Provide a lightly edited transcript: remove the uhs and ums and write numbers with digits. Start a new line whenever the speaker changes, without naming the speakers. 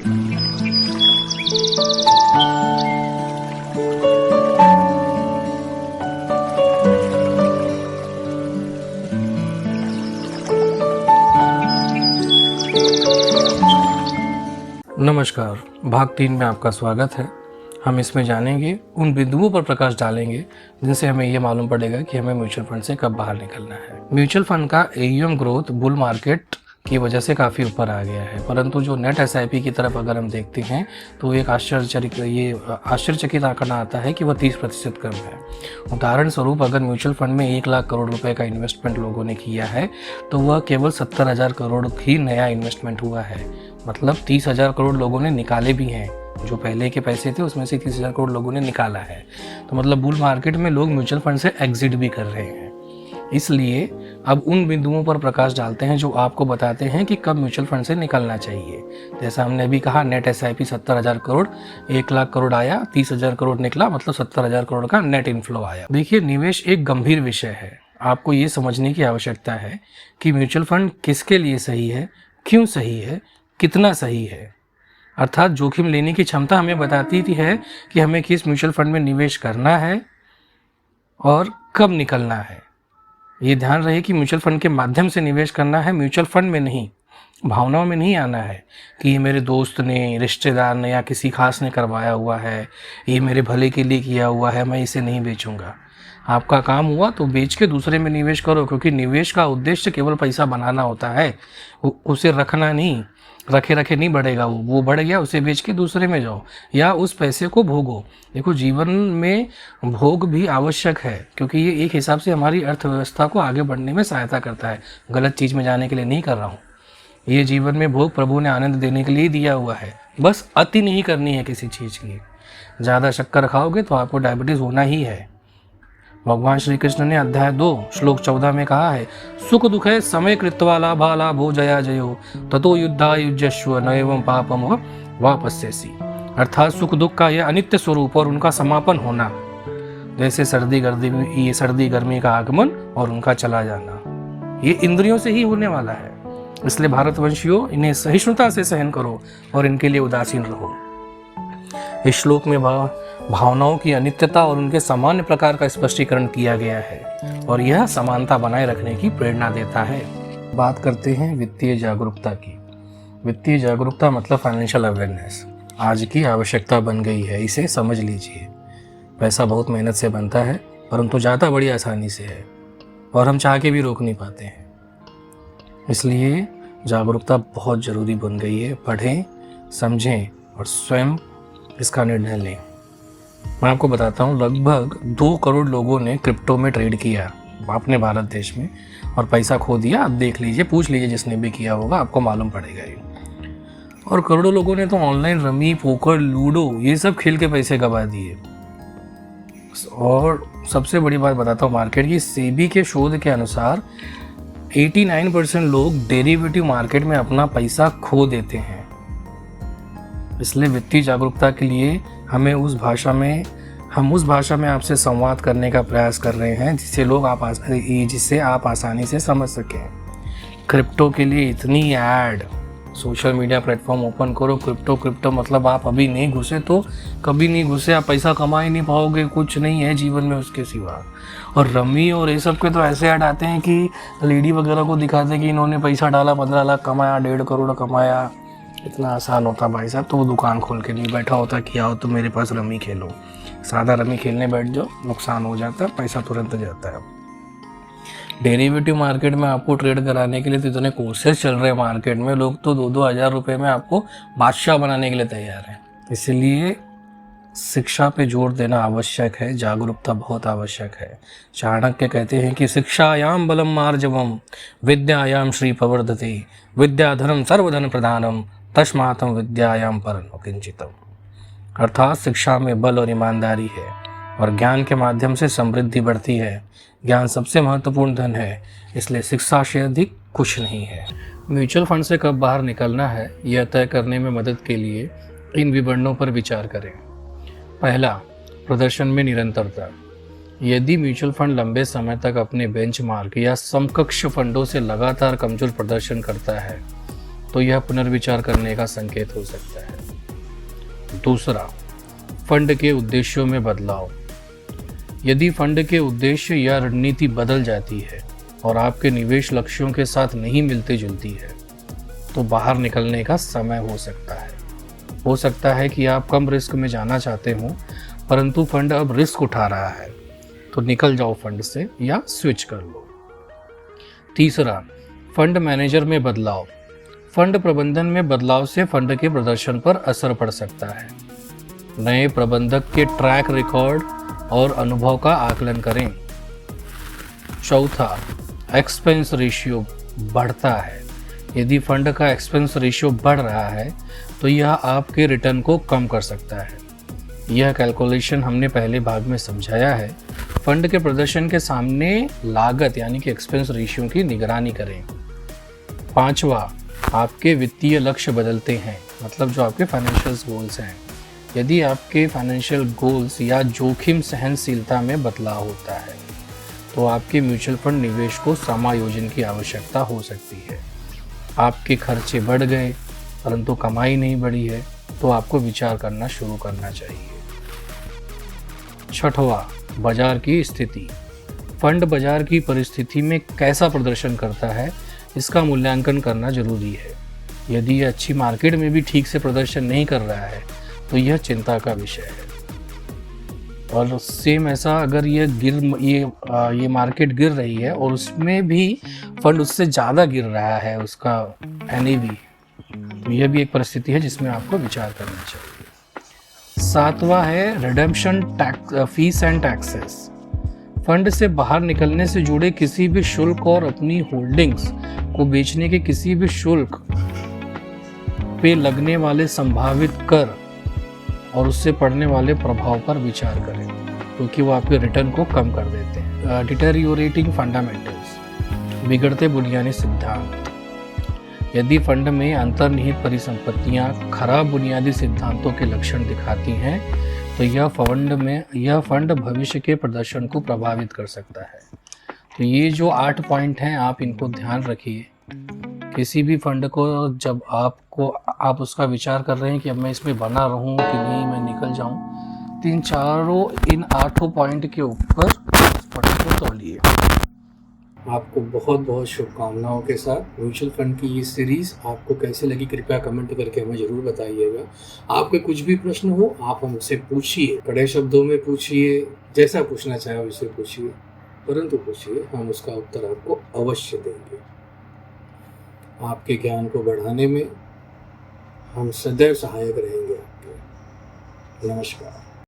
नमस्कार, भाग 3 में आपका स्वागत है। हम इसमें जानेंगे, उन बिंदुओं पर प्रकाश डालेंगे जिनसे हमें ये मालूम पड़ेगा कि हमें म्यूचुअल फंड से कब बाहर निकलना है। म्यूचुअल फंड का AUM ग्रोथ बुल मार्केट की वजह से काफ़ी ऊपर आ गया है, परंतु जो नेट SIP की तरफ अगर हम देखते हैं तो एक आश्चर्यचकित आंकड़ा आता है कि वह 30% कम है। उदाहरण स्वरूप, अगर म्यूचुअल फंड में 1 लाख करोड़ रुपए का इन्वेस्टमेंट लोगों ने किया है तो वह केवल 70,000 करोड़ ही नया इन्वेस्टमेंट हुआ है। मतलब 30,000 करोड़ लोगों ने निकाले भी हैं। जो पहले के पैसे थे उसमें से 30,000 करोड़ लोगों ने निकाला है। तो मतलब बुल मार्केट में लोग म्यूचुअल फंड से एग्जिट भी कर रहे हैं। इसलिए अब उन बिंदुओं पर प्रकाश डालते हैं जो आपको बताते हैं कि कब म्यूचुअल फंड से निकलना चाहिए। जैसा हमने अभी कहा, नेट SIP 70,000 करोड़, 1 लाख करोड़ आया, 30,000 करोड़ निकला, मतलब 70,000 करोड़ का नेट इनफ्लो आया। देखिए, निवेश एक गंभीर विषय है। आपको ये समझने की आवश्यकता है कि म्यूचुअल फंड किसके लिए सही है, क्यों सही है, कितना सही है। अर्थात जोखिम लेने की क्षमता हमें बताती है कि हमें किस म्यूचुअल फंड में निवेश करना है और कब निकलना है। ये ध्यान रहे कि म्यूचुअल फंड के माध्यम से निवेश करना है, म्यूचुअल फंड में नहीं, भावनाओं में नहीं आना है कि ये मेरे दोस्त ने, रिश्तेदार ने या किसी खास ने करवाया हुआ है, ये मेरे भले के लिए किया हुआ है, मैं इसे नहीं बेचूंगा। आपका काम हुआ तो बेच के दूसरे में निवेश करो, क्योंकि निवेश का उद्देश्य केवल पैसा बनाना होता है, उसे रखना नहीं। रखे रखे नहीं बढ़ेगा, वो बढ़ गया, उसे बेच के दूसरे में जाओ या उस पैसे को भोगो। देखो, जीवन में भोग भी आवश्यक है, क्योंकि ये एक हिसाब से हमारी अर्थव्यवस्था को आगे बढ़ने में सहायता करता है। गलत चीज़ में जाने के लिए नहीं कर रहा हूँ। ये जीवन में भोग प्रभु ने आनंद देने के लिए दिया हुआ है, बस अति नहीं करनी है किसी चीज़ की। ज़्यादा शक्कर खाओगे तो आपको डायबिटीज़ होना ही है। भगवान श्री कृष्ण ने अध्याय 2 श्लोक 14 में कहा है, सुख दुख है समय कृत्वा लाभा लाभो जया जयो ततो युद्धा युज्यस्व नैवं पापम वापस्यसि। अर्थात सुख दुख का यह अनित्य स्वरूप और उनका समापन होना, जैसे सर्दी गर्मी का आगमन और उनका चला जाना, ये इंद्रियों से ही होने वाला है। इसलिए भारतवंशियों, इन्हें सहिष्णुता से सहन करो और इनके लिए उदासीन रहो। इस श्लोक में भावनाओं की अनित्यता और उनके सामान्य प्रकार का स्पष्टीकरण किया गया है और यह समानता बनाए रखने की प्रेरणा देता है। बात करते हैं वित्तीय जागरूकता की। वित्तीय जागरूकता मतलब फाइनेंशियल अवेयरनेस आज की आवश्यकता बन गई है, इसे समझ लीजिए। पैसा बहुत मेहनत से बनता है, परंतु जाता बड़ी आसानी से है और हम चाह के भी रोक नहीं पाते हैं। इसलिए जागरूकता बहुत ज़रूरी बन गई है। पढ़ें, समझें और स्वयं इसका निर्णय लें। मैं आपको बताता हूँ, लगभग 2 करोड़ लोगों ने क्रिप्टो में ट्रेड किया अपने भारत देश में और पैसा खो दिया। अब देख लीजिए, पूछ लीजिए जिसने भी किया होगा, आपको मालूम पड़ेगा ये। और करोड़ों लोगों ने तो ऑनलाइन रमी, पोकर, लूडो ये सब खेल के पैसे गंवा दिए। और सबसे बड़ी बात बताता हूँ मार्केट की, सेबी के शोध के अनुसार 89% लोग डेरिवेटिव मार्केट में अपना पैसा खो देते हैं। इसलिए वित्तीय जागरूकता के लिए हम उस भाषा में आपसे संवाद करने का प्रयास कर रहे हैं जिससे आप आसानी से समझ सकें। क्रिप्टो के लिए इतनी add, social media platform open करो, क्रिप्टो मतलब आप अभी नहीं घुसे तो कभी नहीं घुसे, आप पैसा कमा ही नहीं पाओगे, कुछ नहीं है जीवन में उसके सिवा। और रमी और ये सब के तो ऐसे ऐड आते हैं कि लेडी वगैरह को दिखाते हैं कि इन्होंने पैसा डाला, 15 लाख कमाया, 1.5 करोड़ कमाया। इतना आसान होता भाई साहब तो वो दुकान खोल के नहीं बैठा होता कि आओ तो मेरे पास रमी खेलो। सादा रमी खेलने बैठ जाओ, नुकसान हो जाता है, पैसा तुरंत जाता है। डेरिवेटिव मार्केट में आपको ट्रेड कराने के लिए तो इतने कोर्सेज चल रहे हैं मार्केट में, लोग तो 2-2 हज़ार रुपये में आपको बादशाह बनाने के लिए तैयार हैं। इसलिए शिक्षा पे जोर देना आवश्यक है, जागरूकता बहुत आवश्यक है। चाणक्य कहते हैं कि शिक्षायाम बलम मार्जवम विद्यायाम श्री प्रवर्धते विद्याधरम सर्वधन प्रधानम तस्मातम विद्यायाम परम किंचितम। अर्थात शिक्षा में बल और ईमानदारी है और ज्ञान के माध्यम से समृद्धि बढ़ती है। ज्ञान सबसे महत्वपूर्ण धन है, इसलिए शिक्षा से अधिक कुछ नहीं है। म्यूचुअल फंड से कब बाहर निकलना है, यह तय करने में मदद के लिए इन विवरणों पर विचार करें। पहला, प्रदर्शन में निरंतरता। यदि म्यूचुअल फंड लंबे समय तक अपने बेंचमार्क या समकक्ष फंडों से लगातार कमजोर प्रदर्शन करता है तो यह पुनर्विचार करने का संकेत हो सकता है। दूसरा, फंड के उद्देश्यों में बदलाव। यदि फंड के उद्देश्य या रणनीति बदल जाती है और आपके निवेश लक्ष्यों के साथ नहीं मिलती जुलती है, तो बाहर निकलने का समय हो सकता है। हो सकता है कि आप कम रिस्क में जाना चाहते हो, परंतु फंड अब रिस्क उठा रहा है, तो निकल जाओ फंड से या स्विच कर लो। तीसरा, फंड मैनेजर में बदलाव। फंड प्रबंधन में बदलाव से फंड के प्रदर्शन पर असर पड़ सकता है। नए प्रबंधक के ट्रैक रिकॉर्ड और अनुभव का आकलन करें। चौथा, एक्सपेंस रेशियो बढ़ता है। यदि फंड का एक्सपेंस रेशियो बढ़ रहा है तो यह आपके रिटर्न को कम कर सकता है। यह कैलकुलेशन हमने पहले भाग में समझाया है। फंड के प्रदर्शन के सामने लागत यानी कि एक्सपेंस रेशियो की निगरानी करें। पांचवा, आपके वित्तीय लक्ष्य बदलते हैं, मतलब जो आपके फाइनेंशियल गोल्स हैं। यदि आपके फाइनेंशियल गोल्स या जोखिम सहनशीलता में बदलाव होता है तो आपके म्यूचुअल फंड निवेश को समायोजन की आवश्यकता हो सकती है। आपके खर्चे बढ़ गए परंतु कमाई नहीं बढ़ी है, तो आपको विचार करना शुरू करना चाहिए। छठवां, बाजार की स्थिति। फंड बाजार की परिस्थिति में कैसा प्रदर्शन करता है, इसका मूल्यांकन करना जरूरी है। यदि यह अच्छी मार्केट में भी ठीक से प्रदर्शन नहीं कर रहा है तो यह चिंता का विषय है। और सेम ऐसा अगर ये मार्केट गिर रही है और उसमें भी फंड उससे ज़्यादा गिर रहा है, उसका NAV, तो यह भी एक परिस्थिति है जिसमें आपको विचार करना चाहिए। सातवां है redemption fees and taxes. Fund से बाहर निकलने से जुड़े किसी भी शुल्क और अपनी होल्डिंग्स को बेचने के किसी भी शुल्क पे लगने वाले संभावित कर और उससे पड़ने वाले प्रभाव पर विचार करें, क्योंकि वो आपके रिटर्न को कम कर देते हैं। डिटेरियोरेटिंग फंडामेंटल्स, बिगड़ते बुनियादी सिद्धांत। यदि फंड में अंतर्निहित परिसंपत्तियां खराब बुनियादी सिद्धांतों के लक्षण दिखाती हैं तो यह फंड भविष्य के प्रदर्शन को प्रभावित कर सकता है। तो ये जो 8 पॉइंट हैं, आप इनको ध्यान रखिए। किसी भी फंड को जब आप उसका विचार कर रहे हैं कि अब मैं इसमें बना रहूं कि नहीं, मैं निकल जाऊं, इन 8 पॉइंट के ऊपर फंड को तौलिए। आपको बहुत बहुत शुभकामनाओं के साथ म्यूचुअल फंड की ये सीरीज़ आपको कैसे लगी, कृपया कमेंट करके हमें ज़रूर बताइएगा। आपके कुछ भी प्रश्न हो आप हमसे पूछिए, कड़े शब्दों में पूछिए, जैसा पूछना चाहे वैसे पूछिए, परंतु पूछिए, हम उसका उत्तर आपको अवश्य देंगे। आपके ज्ञान को बढ़ाने में हम सदैव सहायक रहेंगे आपके। नमस्कार।